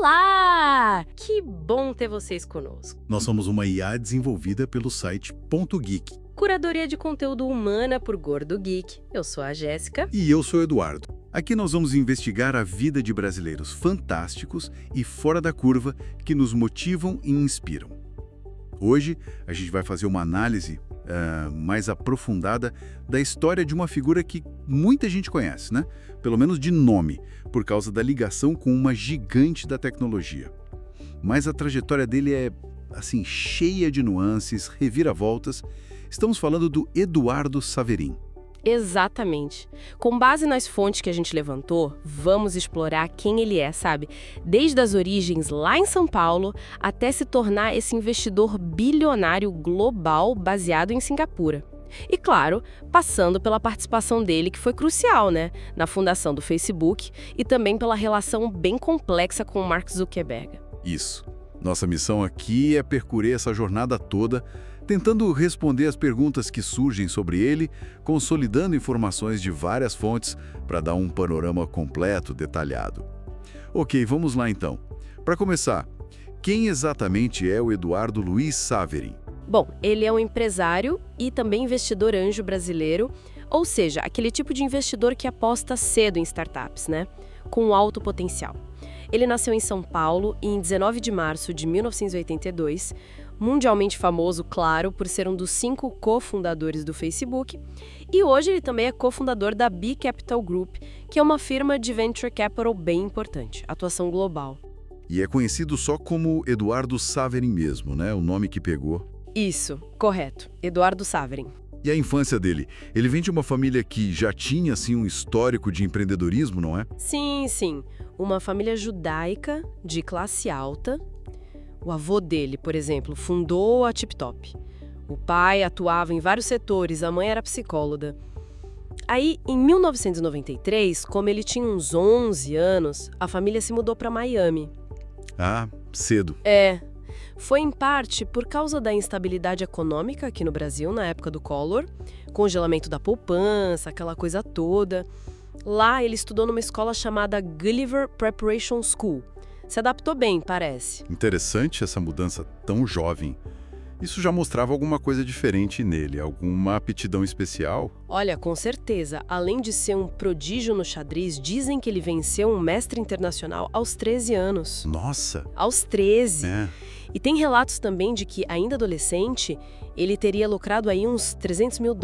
Olá! Que bom ter vocês conosco. Nós somos uma IA desenvolvida pelo site Ponto Geek. Curadoria de conteúdo humana por Gordo Geek. Eu sou a Jéssica. E eu sou o Eduardo. Aqui nós vamos investigar a vida de brasileiros fantásticos e fora da curva que nos motivam e inspiram. Hoje, a gente vai fazer uma análise mais aprofundada da história de uma figura que muita gente conhece, né? Pelo menos de nome, por causa da ligação com uma gigante da tecnologia. Mas a trajetória dele é, assim, cheia de nuances, reviravoltas. Estamos falando do Eduardo Saverin. Exatamente. Com base nas fontes que a gente levantou, vamos explorar quem ele é, sabe? Desde as origens lá em São Paulo até se tornar esse investidor bilionário global baseado em Singapura. E claro, passando pela participação dele, que foi crucial, né? Na fundação do Facebook e também pela relação bem complexa com o Mark Zuckerberg. Isso. Nossa missão aqui é percorrer essa jornada toda, tentando responder as perguntas que surgem sobre ele, consolidando informações de várias fontes para dar um panorama completo, detalhado. Ok, vamos lá então. Para começar, quem exatamente é o Eduardo Luiz Saverin? Bom, ele é um empresário e também investidor anjo brasileiro, ou seja, aquele tipo de investidor que aposta cedo em startups, né? Com alto potencial. Ele nasceu em São Paulo e em 19 de março de 1982, mundialmente famoso, claro, por ser um dos 5 cofundadores do Facebook, e hoje ele também é cofundador da B Capital Group, que é uma firma de venture capital bem importante, atuação global. E é conhecido só como Eduardo Saverin mesmo, né? O nome que pegou. Isso, correto. Eduardo Saverin. E a infância dele? Ele vem de uma família que já tinha, assim, um histórico de empreendedorismo, não é? Sim. Uma família judaica de classe alta. O avô dele, por exemplo, fundou a TipTop. O pai atuava em vários setores, a mãe era psicóloga. Aí, em 1993, como ele tinha uns 11 anos, a família se mudou para Miami. Ah, cedo. Foi em parte por causa da instabilidade econômica aqui no Brasil, na época do Collor, congelamento da poupança, aquela coisa toda. Lá ele estudou numa escola chamada Gulliver Preparation School. Se adaptou bem, parece. Interessante essa mudança tão jovem. Isso já mostrava alguma coisa diferente nele, alguma aptidão especial? Olha, com certeza. Além de ser um prodígio no xadrez, dizem que ele venceu um mestre internacional aos 13 anos. Nossa! Aos 13! É. E tem relatos também de que, ainda adolescente, ele teria lucrado aí uns $300 mil.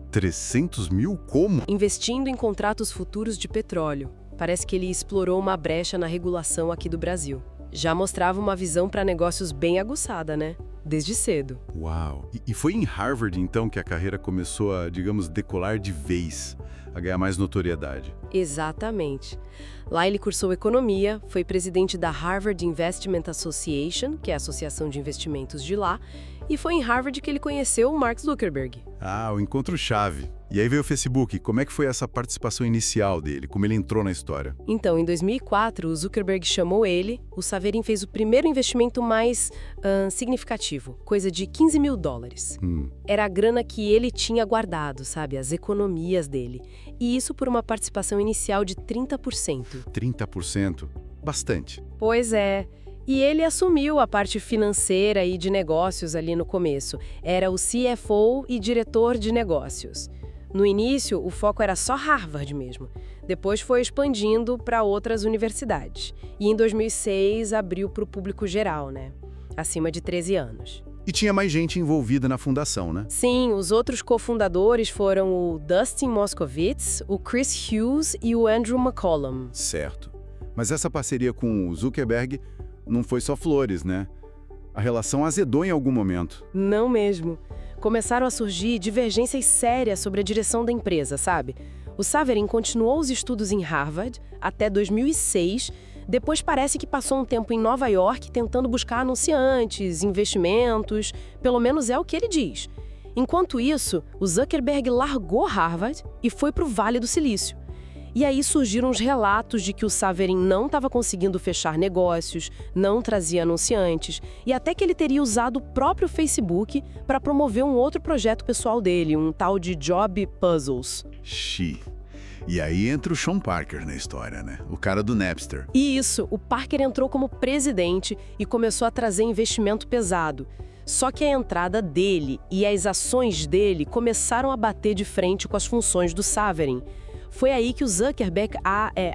300 mil? Como? Investindo em contratos futuros de petróleo. Parece que ele explorou uma brecha na regulação aqui do Brasil. Já mostrava uma visão para negócios bem aguçada, né? Desde cedo. Uau! E foi em Harvard, então, que a carreira começou a, digamos, decolar de vez, a ganhar mais notoriedade. Exatamente. Lá ele cursou economia, foi presidente da Harvard Investment Association, que é a associação de investimentos de lá, e foi em Harvard que ele conheceu o Mark Zuckerberg. Ah, o encontro-chave. E aí veio o Facebook. Como é que foi essa participação inicial dele? Como ele entrou na história? Então, em 2004, o Zuckerberg chamou ele, o Saverin fez o primeiro investimento mais significativo, coisa de $15 mil. Era a grana que ele tinha guardado, sabe? As economias dele. E isso por uma participação inicial de 30%. 30%? Bastante. Pois é. E ele assumiu a parte financeira e de negócios ali no começo. Era o CFO e diretor de negócios. No início, o foco era só Harvard mesmo. Depois foi expandindo para outras universidades. E em 2006 abriu para o público geral, né? Acima de 13 anos. E tinha mais gente envolvida na fundação, né? Sim, os outros cofundadores foram o Dustin Moskovitz, o Chris Hughes e o Andrew McCollum. Certo. Mas essa parceria com o Zuckerberg não foi só flores, né? A relação azedou em algum momento. Não mesmo. Começaram a surgir divergências sérias sobre a direção da empresa, sabe? O Saverin continuou os estudos em Harvard até 2006, depois parece que passou um tempo em Nova York tentando buscar anunciantes, investimentos, pelo menos é o que ele diz. Enquanto isso, o Zuckerberg largou Harvard e foi para o Vale do Silício. E aí surgiram os relatos de que o Saverin não estava conseguindo fechar negócios, não trazia anunciantes, e até que ele teria usado o próprio Facebook para promover um outro projeto pessoal dele, um tal de Job Puzzles. E aí entra o Sean Parker na história, né? O cara do Napster. E isso, o Parker entrou como presidente e começou a trazer investimento pesado. Só que a entrada dele e as ações dele começaram a bater de frente com as funções do Saverin. Foi aí que o Zuckerberg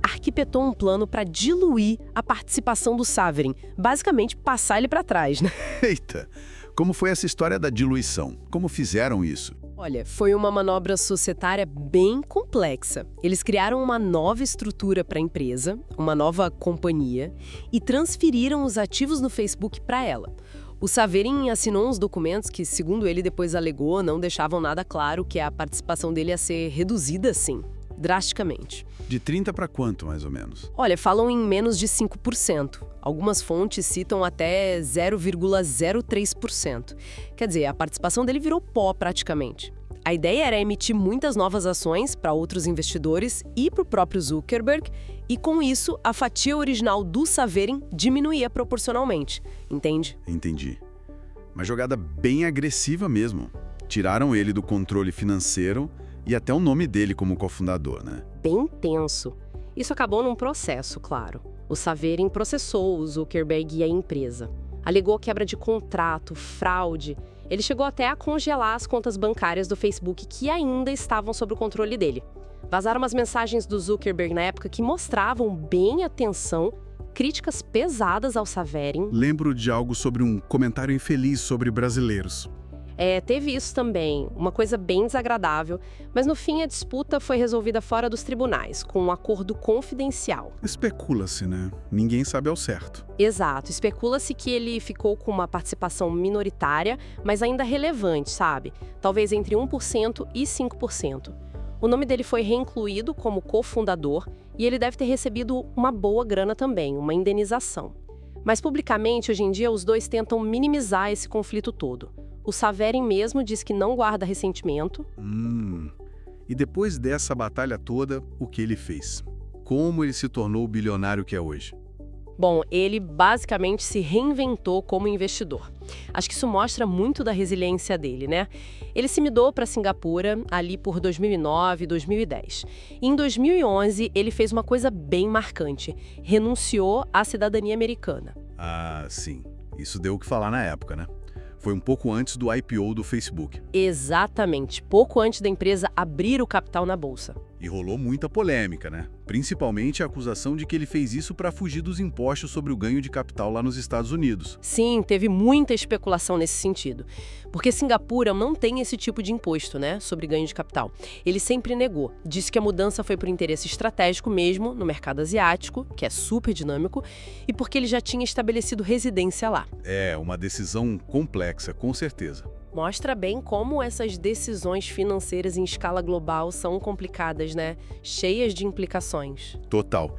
arquitetou um plano para diluir a participação do Saverin, basicamente passar ele para trás, né? Eita! Como foi essa história da diluição? Como fizeram isso? Olha, foi uma manobra societária bem complexa. Eles criaram uma nova estrutura para a empresa, uma nova companhia, e transferiram os ativos no Facebook para ela. O Saverin assinou uns documentos que, segundo ele depois alegou, não deixavam nada claro que a participação dele ia ser reduzida assim, drasticamente. De 30 para quanto, mais ou menos? Olha, falam em menos de 5%. Algumas fontes citam até 0,03%. Quer dizer, a participação dele virou pó praticamente. A ideia era emitir muitas novas ações para outros investidores e para o próprio Zuckerberg, e com isso, a fatia original do Saverin diminuía proporcionalmente. Entende? Entendi. Uma jogada bem agressiva mesmo. Tiraram ele do controle financeiro e até o nome dele como cofundador, né? Bem tenso. Isso acabou num processo, claro. O Saverin processou o Zuckerberg e a empresa. Alegou quebra de contrato, fraude. Ele chegou até a congelar as contas bancárias do Facebook que ainda estavam sob o controle dele. Vazaram umas mensagens do Zuckerberg na época que mostravam bem a tensão, críticas pesadas ao Saverin. Lembro de algo sobre um comentário infeliz sobre brasileiros. Teve isso também, uma coisa bem desagradável, mas no fim a disputa foi resolvida fora dos tribunais, com um acordo confidencial. Especula-se, né? Ninguém sabe ao certo. Exato, especula-se que ele ficou com uma participação minoritária, mas ainda relevante, sabe? Talvez entre 1% e 5%. O nome dele foi reincluído como cofundador e ele deve ter recebido uma boa grana também, uma indenização. Mas publicamente, hoje em dia, os dois tentam minimizar esse conflito todo. O Saverin mesmo diz que não guarda ressentimento. E depois dessa batalha toda, o que ele fez? Como ele se tornou o bilionário que é hoje? Bom, ele basicamente se reinventou como investidor. Acho que isso mostra muito da resiliência dele, né? Ele se mudou para Singapura ali por 2009, 2010. E em 2011, ele fez uma coisa bem marcante. Renunciou à cidadania americana. Ah, sim. Isso deu o que falar na época, né? Foi um pouco antes do IPO do Facebook. Exatamente, pouco antes da empresa abrir o capital na bolsa. E rolou muita polêmica, né? Principalmente a acusação de que ele fez isso para fugir dos impostos sobre o ganho de capital lá nos Estados Unidos. Sim, teve muita especulação nesse sentido. Porque Singapura não tem esse tipo de imposto, né, sobre ganho de capital. Ele sempre negou. Disse que a mudança foi por interesse estratégico mesmo no mercado asiático, que é super dinâmico, e porque ele já tinha estabelecido residência lá. É, uma decisão complexa, com certeza. Mostra bem como essas decisões financeiras em escala global são complicadas, né? Cheias de implicações. Total.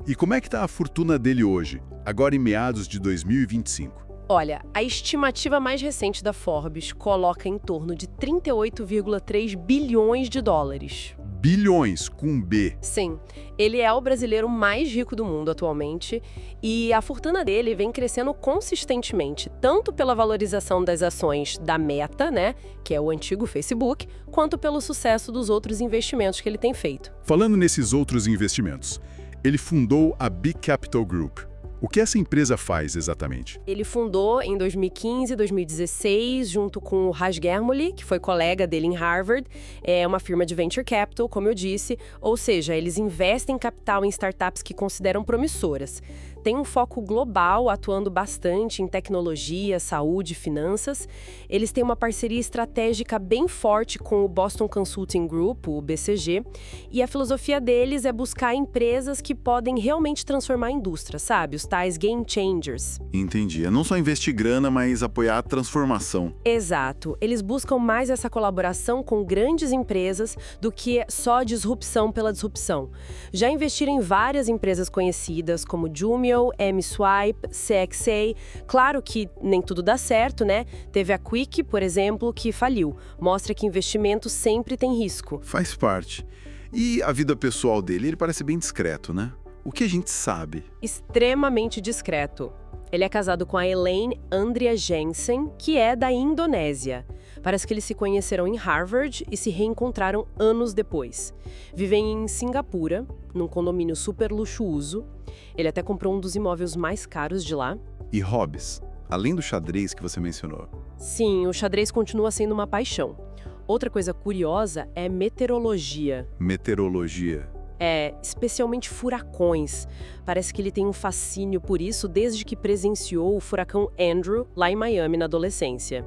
E como é que tá a fortuna dele hoje, agora em meados de 2025? Olha, a estimativa mais recente da Forbes coloca em torno de 38,3 bilhões de dólares. Bilhões, com B. Sim, ele é o brasileiro mais rico do mundo atualmente e a fortuna dele vem crescendo consistentemente, tanto pela valorização das ações da Meta, né, que é o antigo Facebook, quanto pelo sucesso dos outros investimentos que ele tem feito. Falando nesses outros investimentos, ele fundou a Big Capital Group. O que essa empresa faz exatamente? Ele fundou em 2015, 2016, junto com o Raj Germoli, que foi colega dele em Harvard. É uma firma de venture capital, como eu disse, ou seja, eles investem capital em startups que consideram promissoras. Tem um foco global, atuando bastante em tecnologia, saúde e finanças. Eles têm uma parceria estratégica bem forte com o Boston Consulting Group, o BCG, e a filosofia deles é buscar empresas que podem realmente transformar a indústria, sabe? Os tais game changers. Entendi. É não só investir grana, mas apoiar a transformação. Exato. Eles buscam mais essa colaboração com grandes empresas do que só disrupção pela disrupção. Já investiram em várias empresas conhecidas, como Jumio, M-Swipe, CXA. Claro que nem tudo dá certo, né? Teve a Quick, por exemplo, que faliu. Mostra que investimento sempre tem risco. Faz parte. E a vida pessoal dele, ele parece bem discreto, né? O que a gente sabe? Extremamente discreto. Ele é casado com a Elaine Andrea Jensen, que é da Indonésia. Parece que eles se conheceram em Harvard e se reencontraram anos depois. Vivem em Singapura, num condomínio super luxuoso. Ele até comprou um dos imóveis mais caros de lá. E hobbies? Além do xadrez que você mencionou. Sim, o xadrez continua sendo uma paixão. Outra coisa curiosa é meteorologia. Meteorologia. Especialmente furacões. Parece que ele tem um fascínio por isso desde que presenciou o furacão Andrew lá em Miami na adolescência.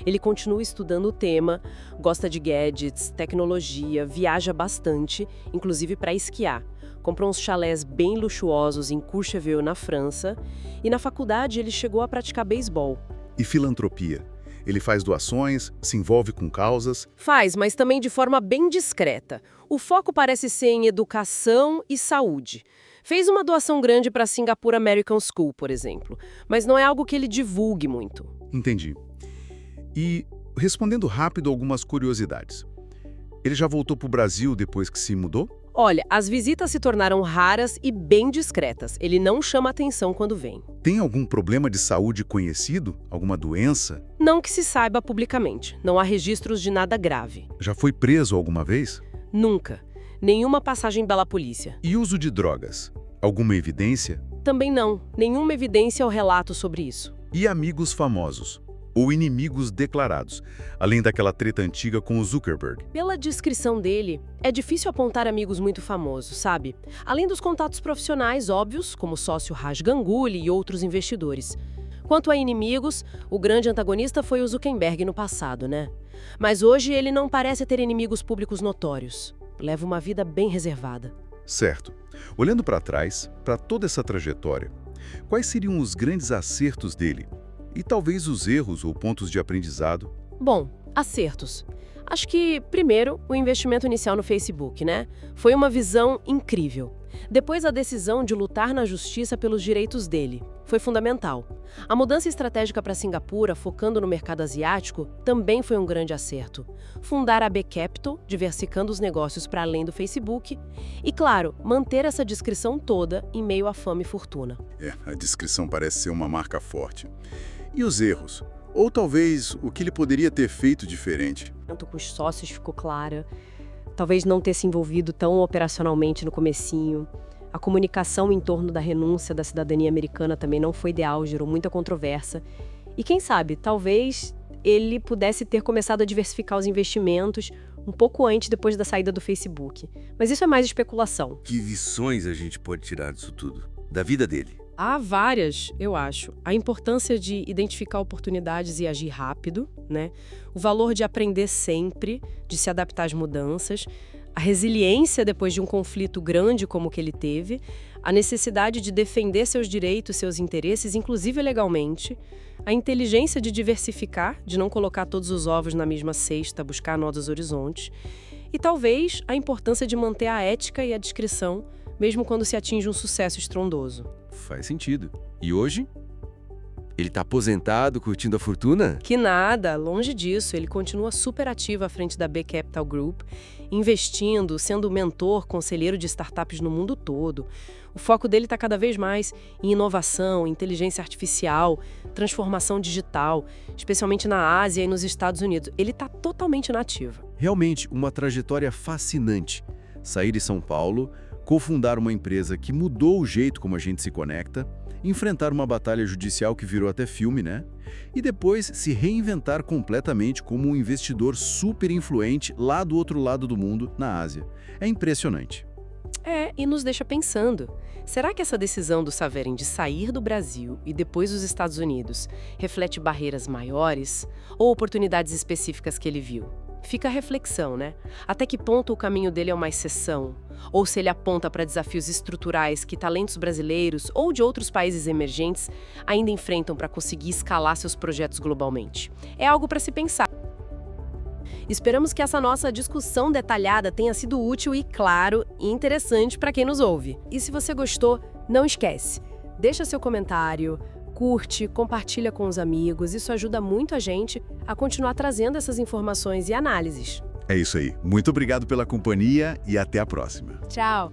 Ele continua estudando o tema, gosta de gadgets, tecnologia, viaja bastante, inclusive para esquiar. Comprou uns chalés bem luxuosos em Courchevel, na França, e na faculdade ele chegou a praticar beisebol. E filantropia? Ele faz doações, se envolve com causas? Faz, mas também de forma bem discreta. O foco parece ser em educação e saúde. Fez uma doação grande para a Singapore American School, por exemplo, mas não é algo que ele divulgue muito. Entendi. E, respondendo rápido algumas curiosidades. Ele já voltou para o Brasil depois que se mudou? Olha, as visitas se tornaram raras e bem discretas. Ele não chama atenção quando vem. Tem algum problema de saúde conhecido? Alguma doença? Não que se saiba publicamente. Não há registros de nada grave. Já foi preso alguma vez? Nunca. Nenhuma passagem pela polícia. E uso de drogas? Alguma evidência? Também não. Nenhuma evidência ou relato sobre isso. E amigos famosos? Ou inimigos declarados, além daquela treta antiga com o Zuckerberg? Pela descrição dele, é difícil apontar amigos muito famosos, sabe? Além dos contatos profissionais óbvios, como o sócio Raj Ganguly e outros investidores. Quanto a inimigos, o grande antagonista foi o Zuckerberg no passado, né? Mas hoje ele não parece ter inimigos públicos notórios. Leva uma vida bem reservada. Certo. Olhando para trás, para toda essa trajetória, quais seriam os grandes acertos dele? E talvez os erros ou pontos de aprendizado? Bom, acertos. Acho que, primeiro, o investimento inicial no Facebook, né? Foi uma visão incrível. Depois, a decisão de lutar na justiça pelos direitos dele. Foi fundamental. A mudança estratégica para Singapura, focando no mercado asiático, também foi um grande acerto. Fundar a B Capital, diversificando os negócios para além do Facebook. E, claro, manter essa discrição toda em meio à fama e fortuna. A discrição parece ser uma marca forte. E os erros? Ou talvez o que ele poderia ter feito diferente? Com os sócios ficou clara. Talvez não ter se envolvido tão operacionalmente no comecinho. A comunicação em torno da renúncia da cidadania americana também não foi ideal, gerou muita controvérsia. E quem sabe, talvez ele pudesse ter começado a diversificar os investimentos um pouco antes, depois da saída do Facebook. Mas isso é mais especulação. Que lições a gente pode tirar disso tudo? Da vida dele? Há várias, eu acho. A importância de identificar oportunidades e agir rápido, né? O valor de aprender sempre, de se adaptar às mudanças, a resiliência depois de um conflito grande como o que ele teve, a necessidade de defender seus direitos, seus interesses, inclusive legalmente, a inteligência de diversificar, de não colocar todos os ovos na mesma cesta, buscar novos horizontes, e talvez a importância de manter a ética e a discrição, mesmo quando se atinge um sucesso estrondoso. Faz sentido. E hoje? Ele tá aposentado, curtindo a fortuna? Que nada, longe disso. Ele continua super ativo à frente da B Capital Group, investindo, sendo mentor, conselheiro de startups no mundo todo. O foco dele está cada vez mais em inovação, inteligência artificial, transformação digital, especialmente na Ásia e nos Estados Unidos. Ele está totalmente na ativa. Realmente uma trajetória fascinante. Sair de São Paulo, cofundar uma empresa que mudou o jeito como a gente se conecta, enfrentar uma batalha judicial que virou até filme, né? E depois se reinventar completamente como um investidor super influente lá do outro lado do mundo, na Ásia. É impressionante. E nos deixa pensando. Será que essa decisão do Saverin de sair do Brasil e depois dos Estados Unidos reflete barreiras maiores ou oportunidades específicas que ele viu? Fica a reflexão, né? Até que ponto o caminho dele é uma exceção? Ou se ele aponta para desafios estruturais que talentos brasileiros ou de outros países emergentes ainda enfrentam para conseguir escalar seus projetos globalmente? É algo para se pensar. Esperamos que essa nossa discussão detalhada tenha sido útil e, claro, interessante para quem nos ouve. E se você gostou, não esquece, deixa seu comentário, curte, compartilha com os amigos, isso ajuda muito a gente a continuar trazendo essas informações e análises. É isso aí. Muito obrigado pela companhia e até a próxima. Tchau!